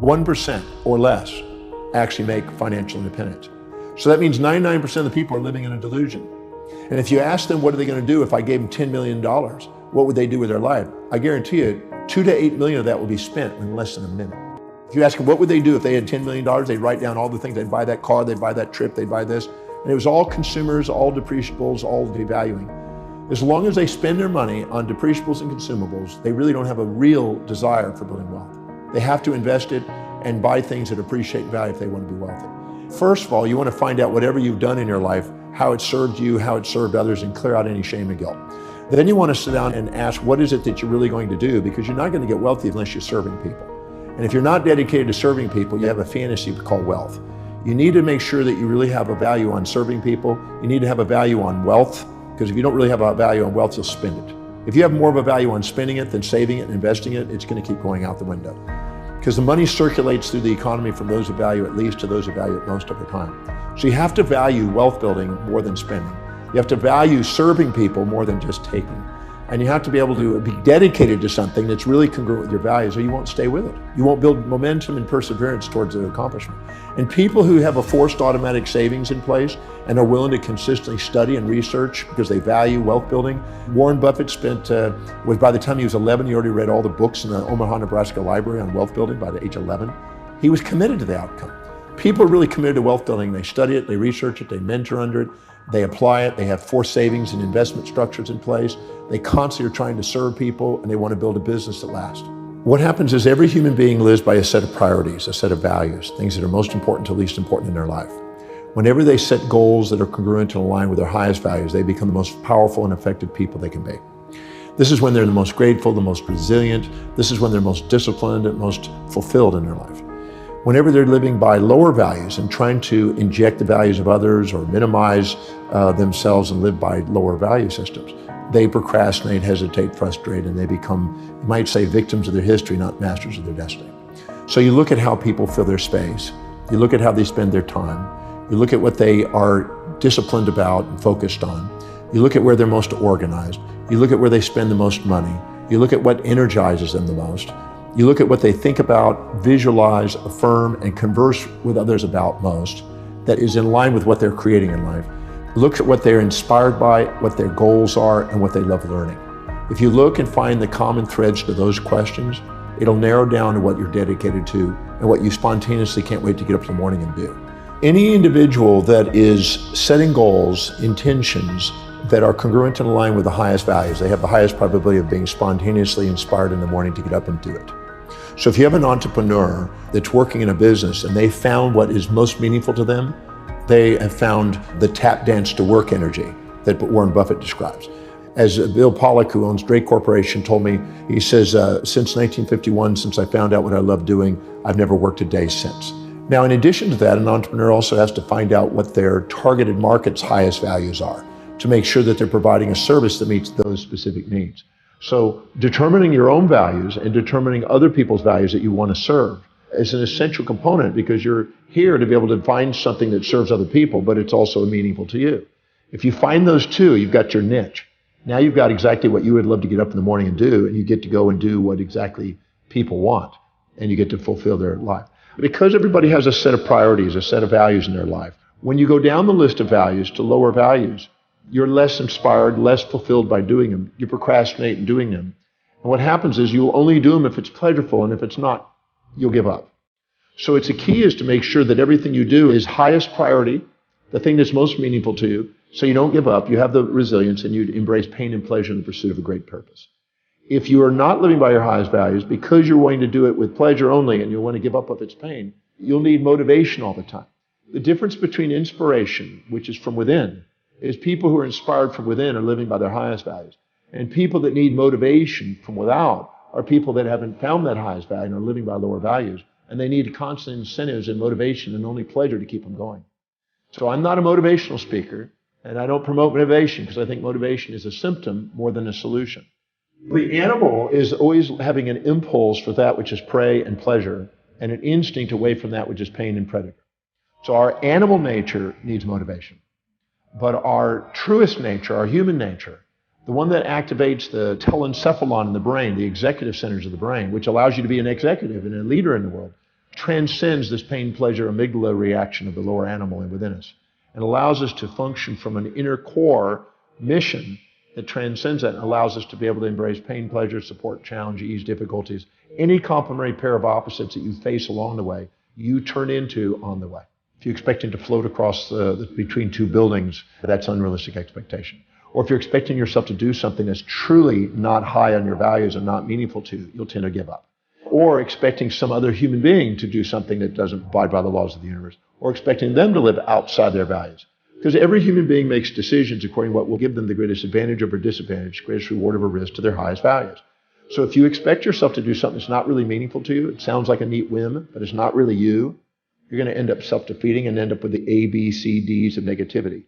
1% or less actually make financial independence. So that means 99% of the people are living in a delusion. And if you ask them what are they going to do if I gave them $10 million, what would they do with their life? I guarantee you 2 to 8 million of that will be spent in less than a minute. If you ask them what would they do if they had $10 million, they'd write down all the things. They'd buy that car, they'd buy that trip, they'd buy this. And it was all consumers, all depreciables, all devaluing. As long as they spend their money on depreciables and consumables, they really don't have a real desire for building wealth. They have to invest it and buy things that appreciate value if they want to be wealthy. First of all, you want to find out whatever you've done in your life, how it served you, how it served others, and clear out any shame and guilt. Then you want to sit down and ask, what is it that you're really going to do? Because you're not going to get wealthy unless you're serving people. And if you're not dedicated to serving people, you have a fantasy called wealth. You need to make sure that you really have a value on serving people. You need to have a value on wealth, because if you don't really have a value on wealth, you'll spend it. If you have more of a value on spending it than saving it and investing it, it's going to keep going out the window. Because the money circulates through the economy from those of value at least to those of value at most over time. So you have to value wealth building more than spending. You have to value serving people more than just taking. And you have to be able to be dedicated to something that's really congruent with your values, or you won't stay with it. You won't build momentum and perseverance towards the accomplishment. And people who have a forced automatic savings in place and are willing to consistently study and research because they value wealth building. Warren Buffett by the time he was 11, he already read all the books in the Omaha, Nebraska library on wealth building by the age of 11. He was committed to the outcome. People are really committed to wealth building. They study it, they research it, they mentor under it, they apply it, they have forced savings and investment structures in place. They constantly are trying to serve people, and they want to build a business that lasts. What happens is every human being lives by a set of priorities, a set of values, things that are most important to least important in their life. Whenever they set goals that are congruent and aligned with their highest values, they become the most powerful and effective people they can be. This is when they're the most grateful, the most resilient. This is when they're most disciplined and most fulfilled in their life. Whenever they're living by lower values and trying to inject the values of others or minimize themselves and live by lower value systems, they procrastinate, hesitate, frustrate, and they become, you might say, victims of their history, not masters of their destiny. So you look at how people fill their space. You look at how they spend their time. You look at what they are disciplined about and focused on. You look at where they're most organized. You look at where they spend the most money. You look at what energizes them the most. You look at what they think about, visualize, affirm, and converse with others about most that is in line with what they're creating in life. Look at what they're inspired by, what their goals are, and what they love learning. If you look and find the common threads to those questions, it'll narrow down to what you're dedicated to and what you spontaneously can't wait to get up in the morning and do. Any individual that is setting goals, intentions, that are congruent and aligned with the highest values, they have the highest probability of being spontaneously inspired in the morning to get up and do it. So if you have an entrepreneur that's working in a business and they found what is most meaningful to them, they have found the tap dance to work energy that Warren Buffett describes. As Bill Pollack, who owns Drake Corporation, told me, he says, since 1951, since I found out what I love doing, I've never worked a day since. Now, in addition to that, an entrepreneur also has to find out what their targeted market's highest values are to make sure that they're providing a service that meets those specific needs. So determining your own values and determining other people's values that you want to serve is an essential component, because you're here to be able to find something that serves other people, but it's also meaningful to you. If you find those two, you've got your niche. Now you've got exactly what you would love to get up in the morning and do, and you get to go and do what exactly people want, and you get to fulfill their life. Because everybody has a set of priorities, a set of values in their life, when you go down the list of values to lower values, you're less inspired, less fulfilled by doing them. You procrastinate in doing them. And what happens is you'll only do them if it's pleasurable, and if it's not, you'll give up. So the key is to make sure that everything you do is highest priority, the thing that's most meaningful to you, so you don't give up, you have the resilience, and you embrace pain and pleasure in the pursuit of a great purpose. If you are not living by your highest values, because you're wanting to do it with pleasure only and you want to give up if it's pain, you'll need motivation all the time. The difference between inspiration, which is from within, is people who are inspired from within are living by their highest values. And people that need motivation from without are people that haven't found that highest value and are living by lower values. And they need constant incentives and motivation and only pleasure to keep them going. So I'm not a motivational speaker, and I don't promote motivation, because I think motivation is a symptom more than a solution. The animal is always having an impulse for that which is prey and pleasure, and an instinct away from that which is pain and predator. So our animal nature needs motivation. But our truest nature, our human nature, the one that activates the telencephalon in the brain, the executive centers of the brain, which allows you to be an executive and a leader in the world, transcends this pain, pleasure, amygdala reaction of the lower animal within us and allows us to function from an inner core mission that transcends that and allows us to be able to embrace pain, pleasure, support, challenge, ease, difficulties. Any complementary pair of opposites that you face along the way, you turn into on the way. If you're expecting to float across between two buildings, that's unrealistic expectation. Or if you're expecting yourself to do something that's truly not high on your values and not meaningful to you, you'll tend to give up. Or expecting some other human being to do something that doesn't abide by the laws of the universe, or expecting them to live outside their values. Because every human being makes decisions according to what will give them the greatest advantage over disadvantage, greatest reward over risk to their highest values. So if you expect yourself to do something that's not really meaningful to you, it sounds like a neat whim, but it's not really you, you're going to end up self-defeating and end up with the A, B, C, Ds of negativity.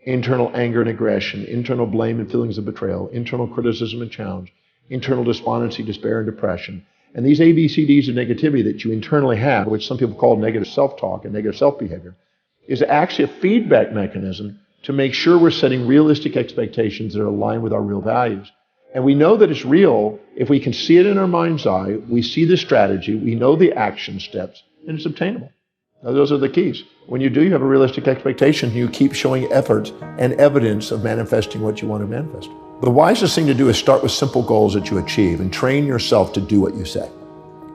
Internal anger and aggression, internal blame and feelings of betrayal, internal criticism and challenge, internal despondency, despair, and depression. And these ABCDs of negativity that you internally have, which some people call negative self-talk and negative self-behavior, is actually a feedback mechanism to make sure we're setting realistic expectations that are aligned with our real values. And we know that it's real if we can see it in our mind's eye, we see the strategy, we know the action steps, and it's obtainable. Now, those are the keys. When you do, you have a realistic expectation, you keep showing effort and evidence of manifesting what you want to manifest. The wisest thing to do is start with simple goals that you achieve and train yourself to do what you say.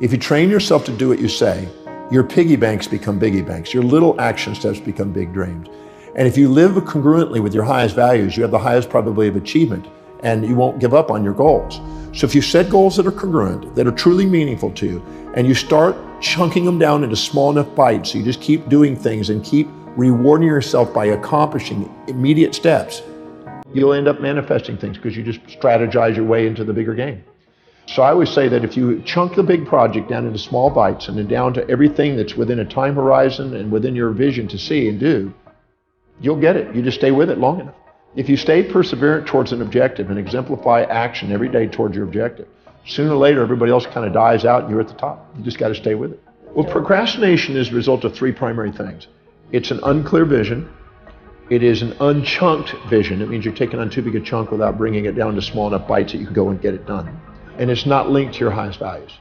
If you train yourself to do what you say, your piggy banks become biggie banks. Your little action steps become big dreams. And if you live congruently with your highest values, you have the highest probability of achievement and you won't give up on your goals. So if you set goals that are congruent, that are truly meaningful to you, and you start chunking them down into small enough bites, so you just keep doing things and keep rewarding yourself by accomplishing immediate steps, you'll end up manifesting things because you just strategize your way into the bigger game. So I always say that if you chunk the big project down into small bites and then down to everything that's within a time horizon and within your vision to see and do, you'll get it. You just stay with it long enough. If you stay perseverant towards an objective and exemplify action every day towards your objective, sooner or later everybody else kind of dies out and you're at the top. You just got to stay with it. Well, procrastination is the result of three primary things. It's an unclear vision. It is an unchunked vision. It means you're taking on too big a chunk without bringing it down to small enough bites that you can go and get it done. And it's not linked to your highest values.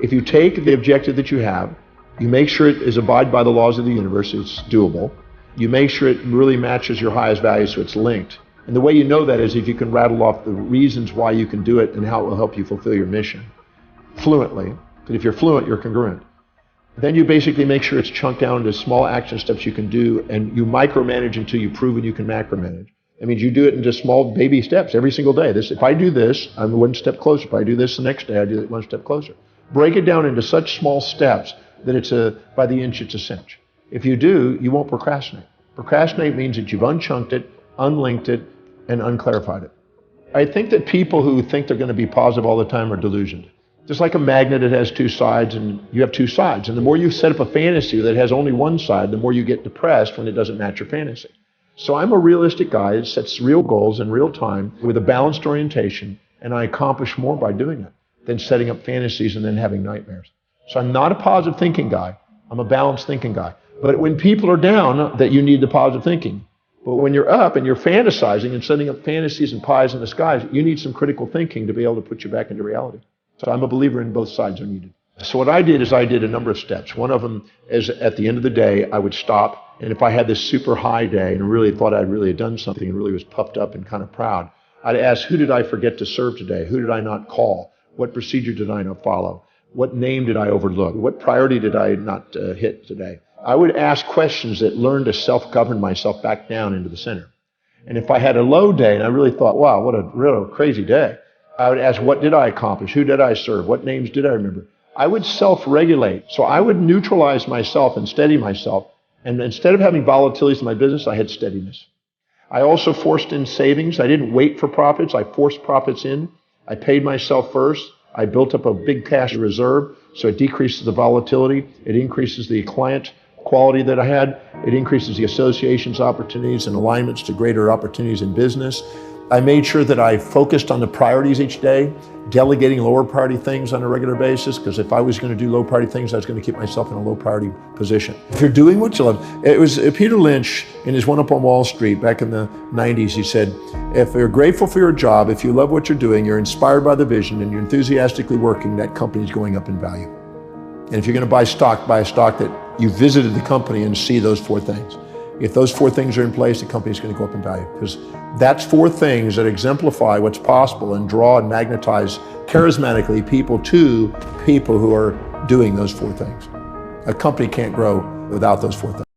If you take the objective that you have, you make sure it is abide by the laws of the universe, it's doable. You make sure it really matches your highest values so it's linked. And the way you know that is if you can rattle off the reasons why you can do it and how it will help you fulfill your mission fluently. Because if you're fluent, you're congruent. Then you basically make sure it's chunked down into small action steps you can do, and you micromanage until you've proven you can macromanage. That means you do it in just small baby steps every single day. If I do this, I'm one step closer. If I do this the next day, I do it one step closer. Break it down into such small steps that it's by the inch, it's a cinch. If you do, you won't procrastinate. Procrastinate means that you've unchunked it, unlinked it, and unclarified it. I think that people who think they're going to be positive all the time are delusioned. Just like a magnet, it has two sides, and you have two sides. And the more you set up a fantasy that has only one side, the more you get depressed when it doesn't match your fantasy. So I'm a realistic guy that sets real goals in real time with a balanced orientation, and I accomplish more by doing it than setting up fantasies and then having nightmares. So I'm not a positive thinking guy. I'm a balanced thinking guy. But when people are down, that you need the positive thinking. But when you're up and you're fantasizing and setting up fantasies and pies in the skies, you need some critical thinking to be able to put you back into reality. So I'm a believer in both sides are needed. So what I did is I did a number of steps. One of them is at the end of the day, I would stop. And if I had this super high day and really thought I'd really done something and really was puffed up and kind of proud, I'd ask, who did I forget to serve today? Who did I not call? What procedure did I not follow? What name did I overlook? What priority did I not hit today? I would ask questions that learn to self-govern myself back down into the center. And if I had a low day and I really thought, wow, what a real crazy day, I would ask, what did I accomplish? Who did I serve? What names did I remember? I would self-regulate. So I would neutralize myself and steady myself. And instead of having volatilities in my business, I had steadiness. I also forced in savings. I didn't wait for profits. I forced profits in. I paid myself first. I built up a big cash reserve, so it decreases the volatility. It increases the client quality that I had. It increases the associations, opportunities, and alignments to greater opportunities in business. I made sure that I focused on the priorities each day, delegating lower priority things on a regular basis, because if I was going to do low priority things, I was going to keep myself in a low priority position. If you're doing what you love, it was Peter Lynch in his One Up on Wall Street back in the 90s, he said, if you're grateful for your job, if you love what you're doing, you're inspired by the vision, and you're enthusiastically working, that company's going up in value. And if you're going to buy a stock that you visited the company and see those 4 things. If those 4 things are in place, the company's going to go up in value, because that's 4 things that exemplify what's possible and draw and magnetize charismatically people to people who are doing those 4 things. A company can't grow without those 4 things.